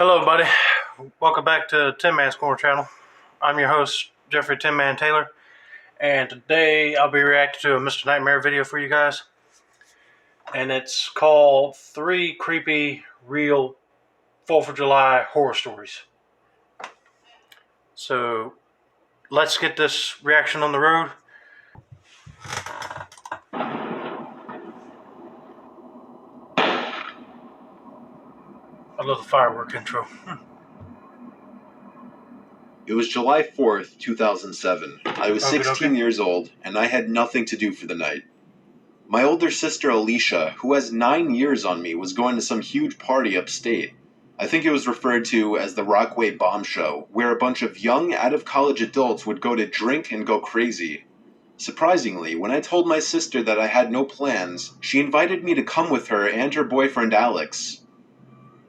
Hello, buddy. Welcome back to Tin Man's Corner channel. I'm your host, Jeffrey Tin Man Taylor, and today I'll be reacting to a Mr. Nightmare video for you guys. And it's called 3 Creepy Real 4th of July Horror Stories. So, let's get this reaction on the road. I love the firework intro. It was July 4th, 2007. I was 16 years old, and I had nothing to do for the night. My older sister Alicia, who has 9 years on me, was going to some huge party upstate. I think it was referred to as the Rockaway Bomb Show, where a bunch of young, out-of-college adults would go to drink and go crazy. Surprisingly, when I told my sister that I had no plans, she invited me to come with her and her boyfriend Alex.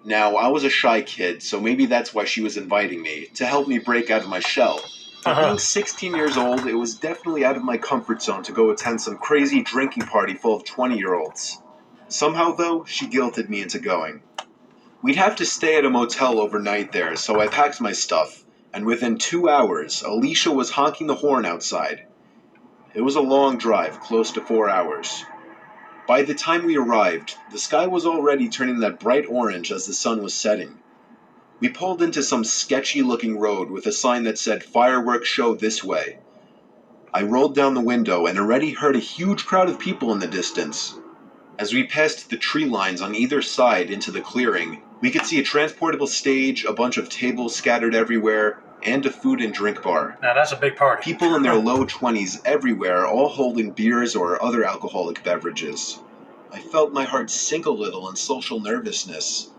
Now, I was a shy kid, so maybe that's why she was inviting me, to help me break out of my shell. But being 16 years old, it was definitely out of my comfort zone to go attend some crazy drinking party full of 20-year-olds. Somehow, though, she guilted me into going. We'd have to stay at a motel overnight there, so I packed my stuff, and within 2 hours, Alicia was honking the horn outside. It was a long drive, close to 4 hours. By the time we arrived, the sky was already turning that bright orange as the sun was setting. We pulled into some sketchy-looking road with a sign that said "Fireworks Show This Way." I rolled down the window and already heard a huge crowd of people in the distance. As we passed the tree lines on either side into the clearing, we could see a transportable stage, a bunch of tables scattered everywhere, and a food and drink bar. Now that's a big party. People in their low 20s everywhere, all holding beers or other alcoholic beverages. I felt my heart sink a little in social nervousness.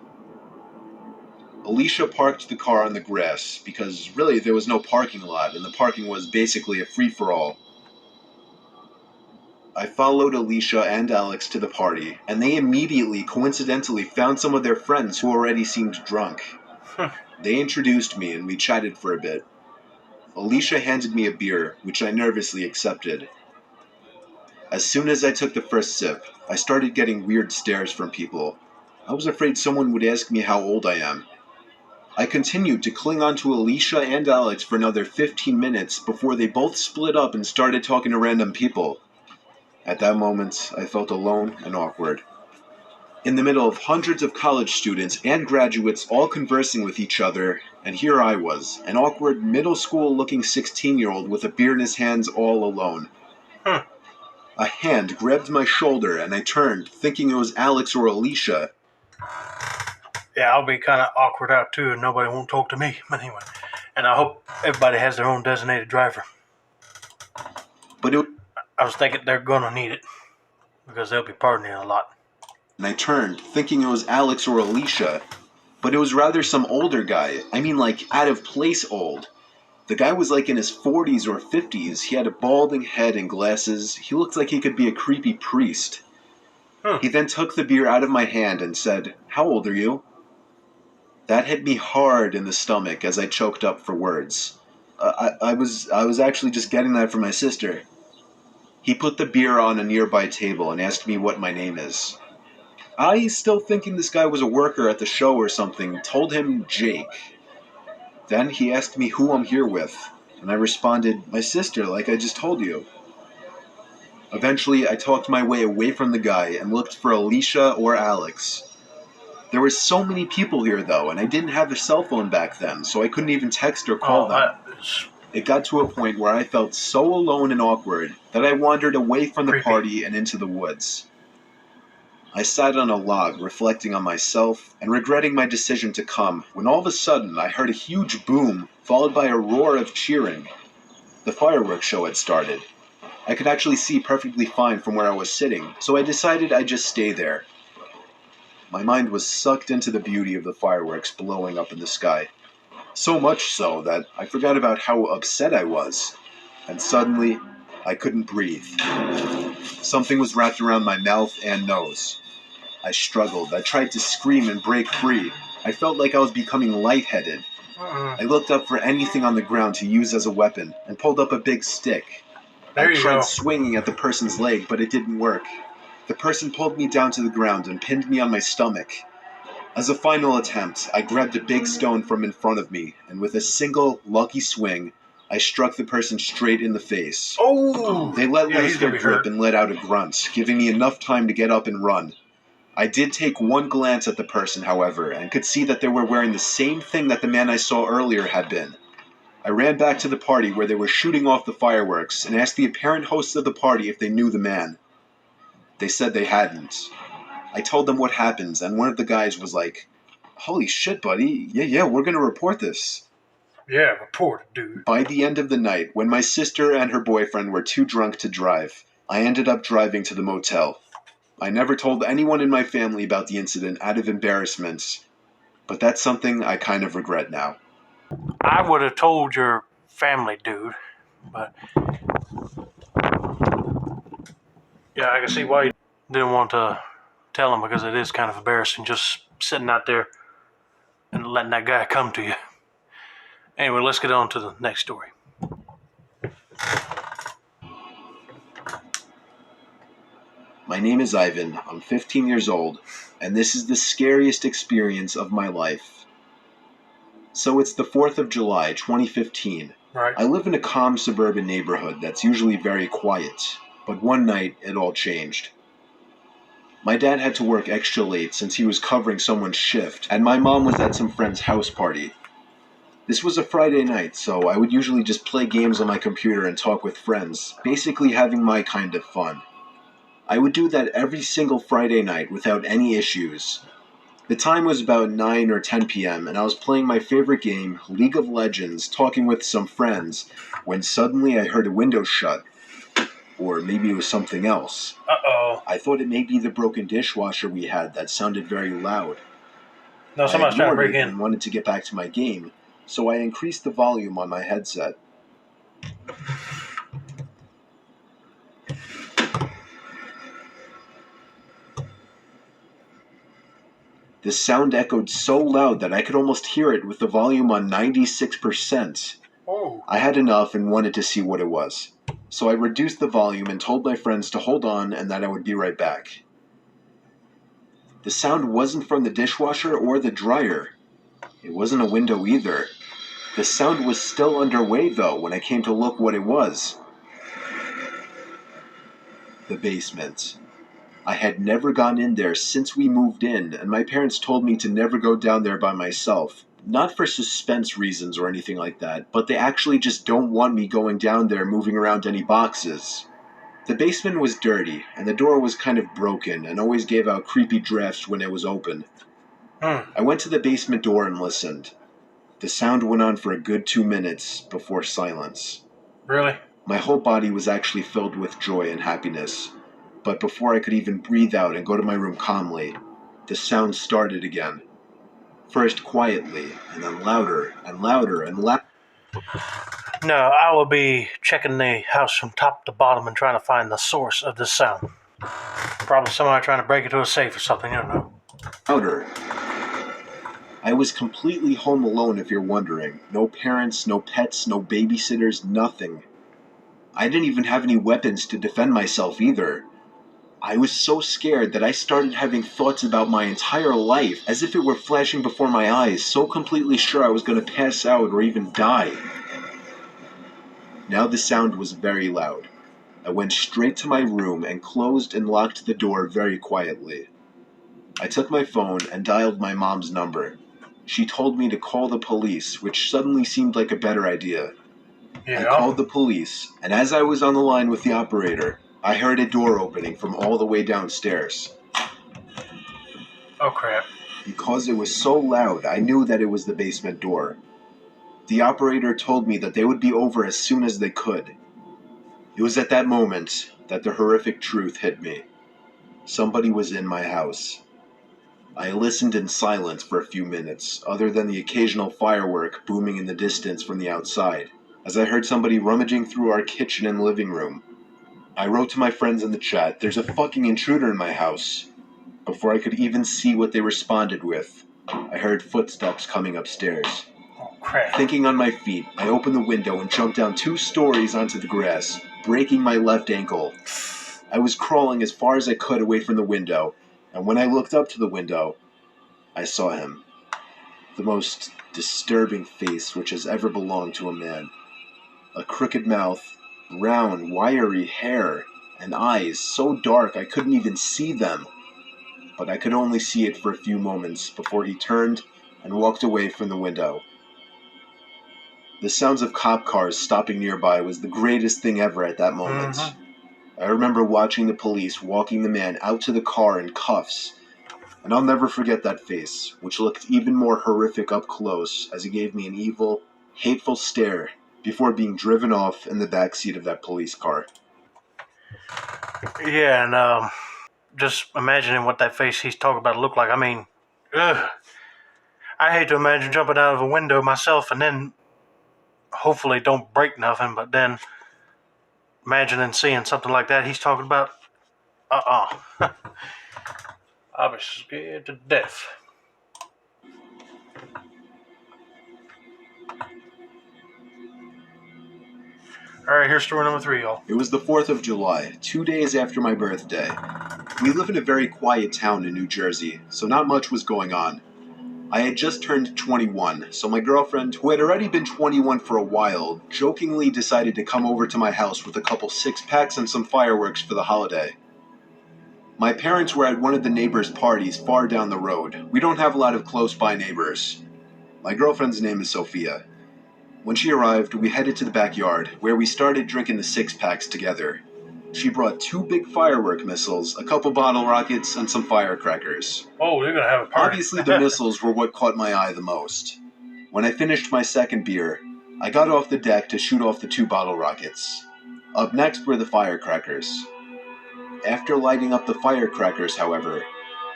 Alicia parked the car on the grass, because really there was no parking lot, and the parking was basically a free-for-all. I followed Alicia and Alex to the party, and they immediately, coincidentally, found some of their friends who already seemed drunk. They introduced me, and we chatted for a bit. Alicia handed me a beer, which I nervously accepted. As soon as I took the first sip, I started getting weird stares from people. I was afraid someone would ask me how old I am. I continued to cling on to Alicia and Alex for another 15 minutes before they both split up and started talking to random people. At that moment, I felt alone and awkward. In the middle of hundreds of college students and graduates all conversing with each other, and here I was, an awkward middle school-looking 16-year-old with a beer in his hands all alone. A hand grabbed my shoulder and I turned, thinking it was Alex or Alicia. Yeah, I'll be kind of awkward out too, and nobody won't talk to me. But anyway, and I hope everybody has their own designated driver. But I was thinking they're gonna need it because they'll be partying a lot. And I turned, thinking it was Alex or Alicia, but it was rather some older guy. I mean, like, out of place old. The guy was like in his 40s or 50s. He had a balding head and glasses. He looked like he could be a creepy priest. He then took the beer out of my hand and said, "How old are you?" That hit me hard in the stomach as I choked up for words. I was actually just getting that from my sister. He put the beer on a nearby table and asked me what my name is. I, still thinking this guy was a worker at the show or something, told him Jake. Then he asked me who I'm here with, and I responded, "My sister, like I just told you." Eventually, I talked my way away from the guy and looked for Alicia or Alex. There were so many people here, though, and I didn't have a cell phone back then, so I couldn't even text or call them. It got to a point where I felt so alone and awkward that I wandered away from the party and into the woods. I sat on a log, reflecting on myself and regretting my decision to come, when all of a sudden I heard a huge boom, followed by a roar of cheering. The fireworks show had started. I could actually see perfectly fine from where I was sitting, so I decided I'd just stay there. My mind was sucked into the beauty of the fireworks blowing up in the sky. So much so that I forgot about how upset I was. And suddenly, I couldn't breathe. Something was wrapped around my mouth and nose. I struggled. I tried to scream and break free. I felt like I was becoming lightheaded. I looked up for anything on the ground to use as a weapon and pulled up a big stick. I tried swinging at the person's leg, but it didn't work. The person pulled me down to the ground and pinned me on my stomach. As a final attempt, I grabbed a big stone from in front of me, and with a single, lucky swing, I struck the person straight in the face. Oh! They let Yeah, loose he's their gonna be grip hurt. and let out a grunt, giving me enough time to get up and run. I did take one glance at the person, however, and could see that they were wearing the same thing that the man I saw earlier had been. I ran back to the party where they were shooting off the fireworks and asked the apparent hosts of the party if they knew the man. They said they hadn't. I told them what happened, and one of the guys was like, "Holy shit, buddy. Yeah, we're gonna report this." Yeah, report it, dude. By the end of the night, when my sister and her boyfriend were too drunk to drive, I ended up driving to the motel. I never told anyone in my family about the incident out of embarrassment, but that's something I kind of regret now. I would have told your family, dude, but yeah, I can see why you didn't want to tell them, because it is kind of embarrassing just sitting out there and letting that guy come to you. Anyway, let's get on to the next story. My name is Ivan, I'm 15 years old, and this is the scariest experience of my life. So it's the 4th of July, 2015. Right. I live in a calm suburban neighborhood that's usually very quiet, but one night it all changed. My dad had to work extra late since he was covering someone's shift, and my mom was at some friend's house party. This was a Friday night, so I would usually just play games on my computer and talk with friends, basically having my kind of fun. I would do that every single Friday night without any issues. The time was about 9 or 10 p.m., and I was playing my favorite game, League of Legends, talking with some friends, when suddenly I heard a window shut. Or maybe it was something else. Uh-oh. I thought it may be the broken dishwasher we had that sounded very loud. No, I somebody's trying to ignored break it in. and wanted to get back to my game, so I increased the volume on my headset. The sound echoed so loud that I could almost hear it with the volume on 96%. Oh. I had enough and wanted to see what it was. So I reduced the volume and told my friends to hold on and that I would be right back. The sound wasn't from the dishwasher or the dryer. It wasn't a window either. The sound was still underway though when I came to look what it was. The basement. I had never gone in there since we moved in, and my parents told me to never go down there by myself. Not for suspense reasons or anything like that, but they actually just don't want me going down there moving around any boxes. The basement was dirty, and the door was kind of broken and always gave out creepy drafts when it was open. I went to the basement door and listened. The sound went on for a good 2 minutes before silence. Really? My whole body was actually filled with joy and happiness. But before I could even breathe out and go to my room calmly, the sound started again. First quietly, and then louder and louder and louder. No, I will be checking the house from top to bottom and trying to find the source of this sound. Probably somebody trying to break into a safe or something, I don't know. Louder. I was completely home alone, if you're wondering. No parents, no pets, no babysitters, nothing. I didn't even have any weapons to defend myself either. I was so scared that I started having thoughts about my entire life, as if it were flashing before my eyes, so completely sure I was going to pass out or even die. Now the sound was very loud. I went straight to my room and closed and locked the door very quietly. I took my phone and dialed my mom's number. She told me to call the police, which suddenly seemed like a better idea. Yeah. I called the police, and as I was on the line with the operator, I heard a door opening from all the way downstairs. Oh, crap. Because it was so loud, I knew that it was the basement door. The operator told me that they would be over as soon as they could. It was at that moment that the horrific truth hit me. Somebody was in my house. I listened in silence for a few minutes, other than the occasional firework booming in the distance from the outside, as I heard somebody rummaging through our kitchen and living room. I wrote to my friends in the chat, "There's a fucking intruder in my house." Before I could even see what they responded with, I heard footsteps coming upstairs. Oh, crap. Thinking on my feet, I opened the window and jumped down 2 stories onto the grass, breaking my left ankle. I was crawling as far as I could away from the window, and when I looked up to the window, I saw him. The most disturbing face which has ever belonged to a man. A crooked mouth, brown, wiry hair, and eyes so dark I couldn't even see them. But I could only see it for a few moments before he turned and walked away from the window. The sounds of cop cars stopping nearby was the greatest thing ever at that moment. I remember watching the police walking the man out to the car in cuffs, and I'll never forget that face, which looked even more horrific up close as he gave me an evil, hateful stare before being driven off in the back seat of that police car. Yeah, and just imagining what that face he's talking about looked like. I mean, ugh. I hate to imagine jumping out of a window myself and then hopefully don't break nothing, but then imagining seeing something like that he's talking about. I'll be scared to death. Alright, here's story number 3, y'all. It was the 4th of July, 2 days after my birthday. We live in a very quiet town in New Jersey, so not much was going on. I had just turned 21, so my girlfriend, who had already been 21 for a while, jokingly decided to come over to my house with a couple six-packs and some fireworks for the holiday. My parents were at one of the neighbors' parties far down the road. We don't have a lot of close-by neighbors. My girlfriend's name is Sophia. When she arrived, we headed to the backyard, where we started drinking the six-packs together. She brought 2 big firework missiles, a couple bottle rockets, and some firecrackers. Oh, they're gonna have a party. Obviously, the missiles were what caught my eye the most. When I finished my second beer, I got off the deck to shoot off the 2 bottle rockets. Up next were the firecrackers. After lighting up the firecrackers, however,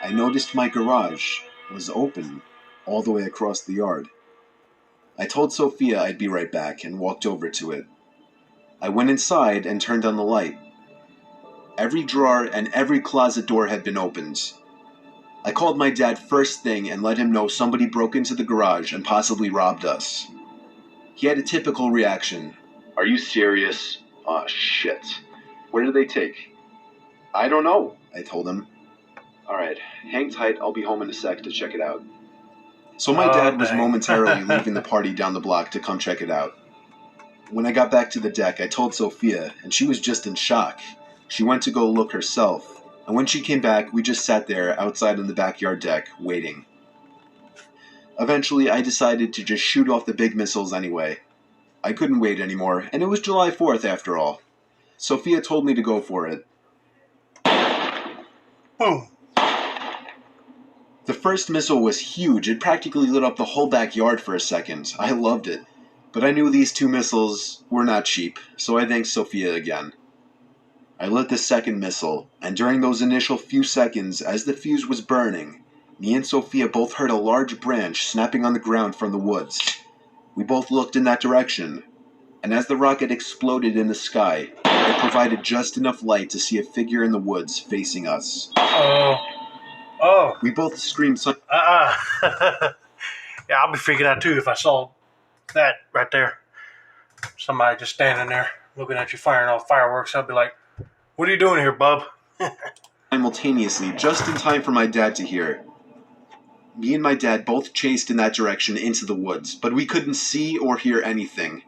I noticed my garage was open all the way across the yard. I told Sophia I'd be right back and walked over to it. I went inside and turned on the light. Every drawer and every closet door had been opened. I called my dad first thing and let him know somebody broke into the garage and possibly robbed us. He had a typical reaction. "Are you serious? Aw, shit. Where did they take?" "I don't know," I told him. "Alright, hang tight, I'll be home in a sec to check it out." So my dad was momentarily leaving the party down the block to come check it out. When I got back to the deck, I told Sophia, and she was just in shock. She went to go look herself, and when she came back, we just sat there outside on the backyard deck, waiting. Eventually, I decided to just shoot off the big missiles anyway. I couldn't wait anymore, and it was July 4th after all. Sophia told me to go for it. Boom. The first missile was huge. It practically lit up the whole backyard for a second. I loved it. But I knew these 2 missiles were not cheap, so I thanked Sophia again. I lit the second missile, and during those initial few seconds, as the fuse was burning, me and Sophia both heard a large branch snapping on the ground from the woods. We both looked in that direction, and as the rocket exploded in the sky, it provided just enough light to see a figure in the woods facing us. Oh. We both screamed Yeah, I'll be freaking out too if I saw that right there. Somebody just standing there looking at you firing off fireworks. I'd be like, "What are you doing here, bub?" simultaneously, just in time for my dad to hear. Me and my dad both chased in that direction into the woods, but we couldn't see or hear anything.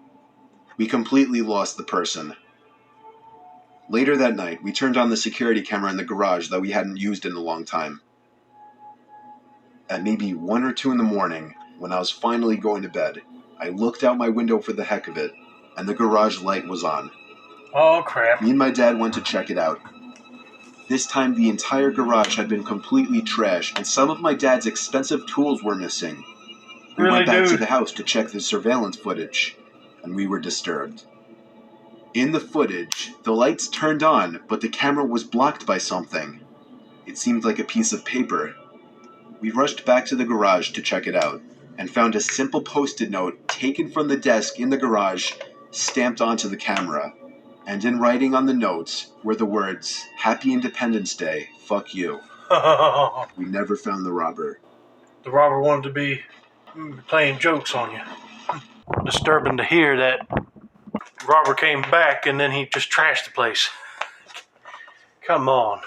We completely lost the person. Later that night, we turned on the security camera in the garage that we hadn't used in a long time. At maybe 1 or 2 in the morning, when I was finally going to bed, I looked out my window for the heck of it, and the garage light was on. Oh, crap. Me and my dad went to check it out. This time, the entire garage had been completely trashed, and some of my dad's expensive tools were missing. We went back to the house to check the surveillance footage, and we were disturbed. In the footage, the lights turned on, but the camera was blocked by something. It seemed like a piece of paper. We rushed back to the garage to check it out, and found a simple post-it note taken from the desk in the garage, stamped onto the camera. And in writing on the notes were the words, "Happy Independence Day, fuck you." We never found the robber. The robber wanted to be playing jokes on you. Disturbing to hear that robber came back and then he just trashed the place. Come on.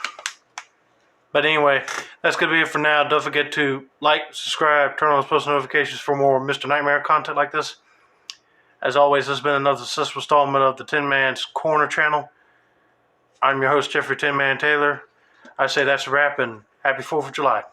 But anyway, that's going to be it for now. Don't forget to like, subscribe, turn on those post notifications for more Mr. Nightmare content like this. As always, this has been another successful installment of the Tin Man's Corner channel. I'm your host, Jeffrey Tin Man Taylor. I say that's a wrap, and happy 4th of July.